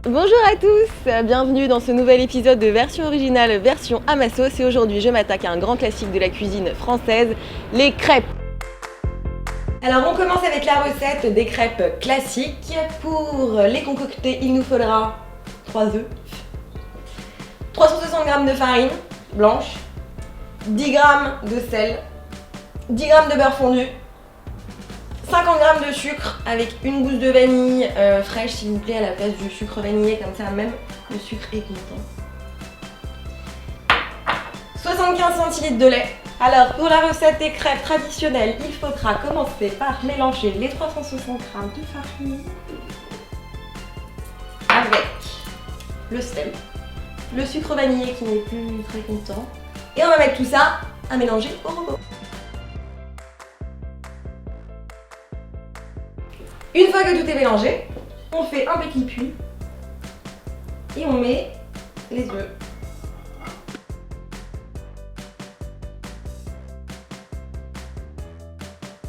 Bonjour à tous, bienvenue dans ce nouvel épisode de version originale, version à ma sauce. Et aujourd'hui je m'attaque à un grand classique de la cuisine française, les crêpes. Alors on commence avec la recette des crêpes classiques. Pour les concocter, il nous faudra 3 œufs, 360 g de farine blanche, 10 g de sel, 10 g de beurre fondu, 50 g de sucre avec une gousse de vanille fraîche s'il vous plaît à la place du sucre vanillé, comme ça même le sucre est content. 75 centilitres de lait. Alors pour la recette des crêpes traditionnelles, il faudra commencer par mélanger les 360 g de farine avec le sel, le sucre vanillé qui n'est plus très content, et on va mettre tout ça à mélanger au robot. Une fois que tout est mélangé, on fait un petit puits et on met les œufs.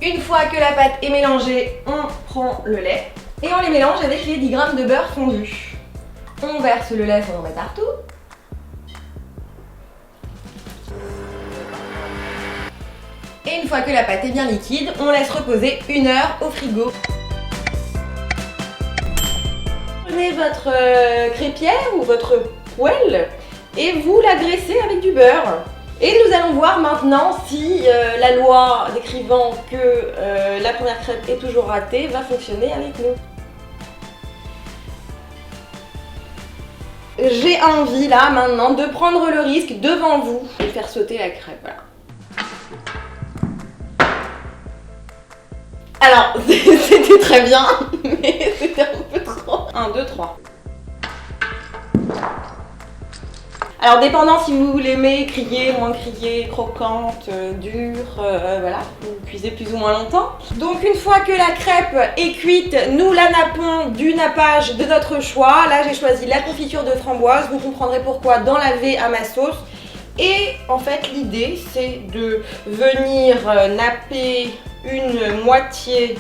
Une fois que la pâte est mélangée, on prend le lait et on les mélange avec les 10 g de beurre fondu. On verse le lait sur nos partout. Et une fois que la pâte est bien liquide, on laisse reposer 1 heure au frigo. Prenez votre crêpière ou votre poêle et vous la graissez avec du beurre. Et nous allons voir maintenant si la loi décrivant que la première crêpe est toujours ratée va fonctionner avec nous. J'ai envie là maintenant de prendre le risque devant vous de faire sauter la crêpe. Voilà. Alors, c'était très bien, mais c'était un peu trop. 1, 2, 3. Alors, dépendant si vous l'aimez crier, moins crier, croquante, dure, voilà, vous cuisez plus ou moins longtemps. Donc, une fois que la crêpe est cuite, nous la nappons du nappage de notre choix. Là, j'ai choisi la confiture de framboise. Vous comprendrez pourquoi dans la V à ma sauce. Et en fait, l'idée, c'est de venir napper une moitié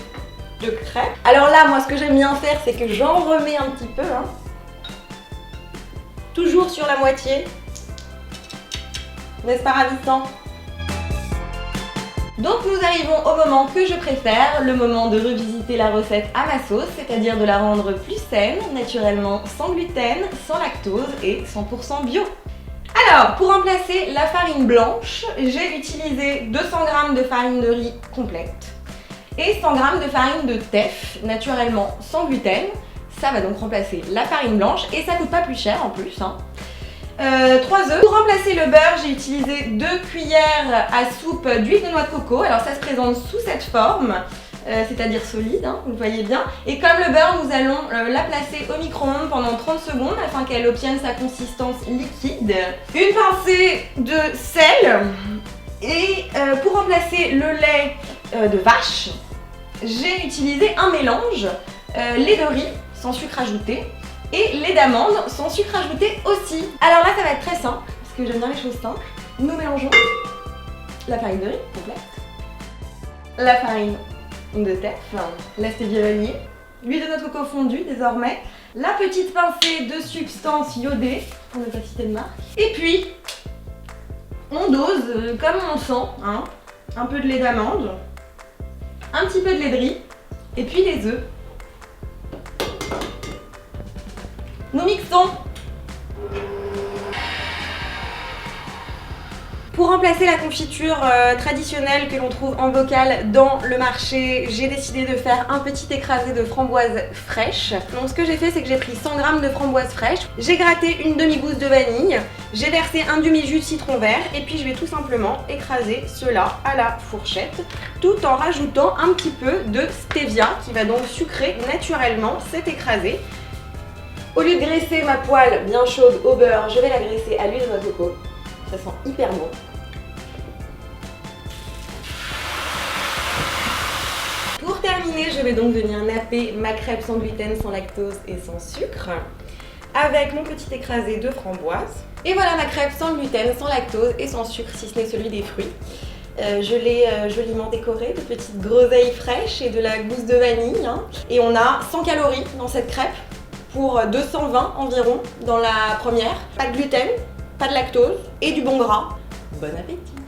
de crêpe. Alors là, moi, ce que j'aime bien faire, c'est que j'en remets un petit peu, hein. Toujours sur la moitié. N'est-ce pas ravissant? Donc nous arrivons au moment que je préfère, le moment de revisiter la recette à ma sauce, c'est-à-dire de la rendre plus saine, naturellement sans gluten, sans lactose et 100% bio. Alors, pour remplacer la farine blanche, j'ai utilisé 200 g de farine de riz complète et 100 g de farine de teff, naturellement sans gluten. Ça va donc remplacer la farine blanche et ça coûte pas plus cher en plus, hein. 3 œufs. Pour remplacer le beurre, j'ai utilisé 2 cuillères à soupe d'huile de noix de coco. Alors ça se présente sous cette forme, c'est-à-dire solide, hein, vous le voyez bien. Et comme le beurre, nous allons la placer au micro-ondes pendant 30 secondes afin qu'elle obtienne sa consistance liquide. Une pincée de sel. Et pour remplacer le lait de vache, j'ai utilisé un mélange lait de riz sans sucre ajouté et lait d'amande sans sucre ajouté aussi. Alors là, ça va être très simple parce que j'aime bien les choses simples. Nous mélangeons la farine de riz complète, la farine de teff, la stevia vanillée, l'huile de noix de coco fondue désormais, la petite pincée de substance iodée pour ne pas citer de marque, et puis on dose comme on sent, hein, un peu de lait d'amande, un petit peu de lait de riz et puis les œufs. Nous mixons. Pour remplacer la confiture traditionnelle que l'on trouve en bocal dans le marché, j'ai décidé de faire un petit écrasé de framboises fraîches. Donc ce que j'ai fait, c'est que j'ai pris 100 g de framboises fraîches, j'ai gratté une demi-gousse de vanille, j'ai versé un demi-jus de citron vert et puis je vais tout simplement écraser cela à la fourchette tout en rajoutant un petit peu de stevia qui va donc sucrer naturellement cet écrasé. Au lieu de graisser ma poêle bien chaude au beurre, je vais la graisser à l'huile de noix de coco. Ça sent hyper bon. Pour terminer, je vais donc venir napper ma crêpe sans gluten, sans lactose et sans sucre avec mon petit écrasé de framboise. Et voilà ma crêpe sans gluten, sans lactose et sans sucre, si ce n'est celui des fruits. Je l'ai joliment décorée de petites groseilles fraîches et de la gousse de vanille. Et on a 100 calories dans cette crêpe. pour 220 environ dans la première. Pas de gluten, pas de lactose et du bon gras. Bon appétit!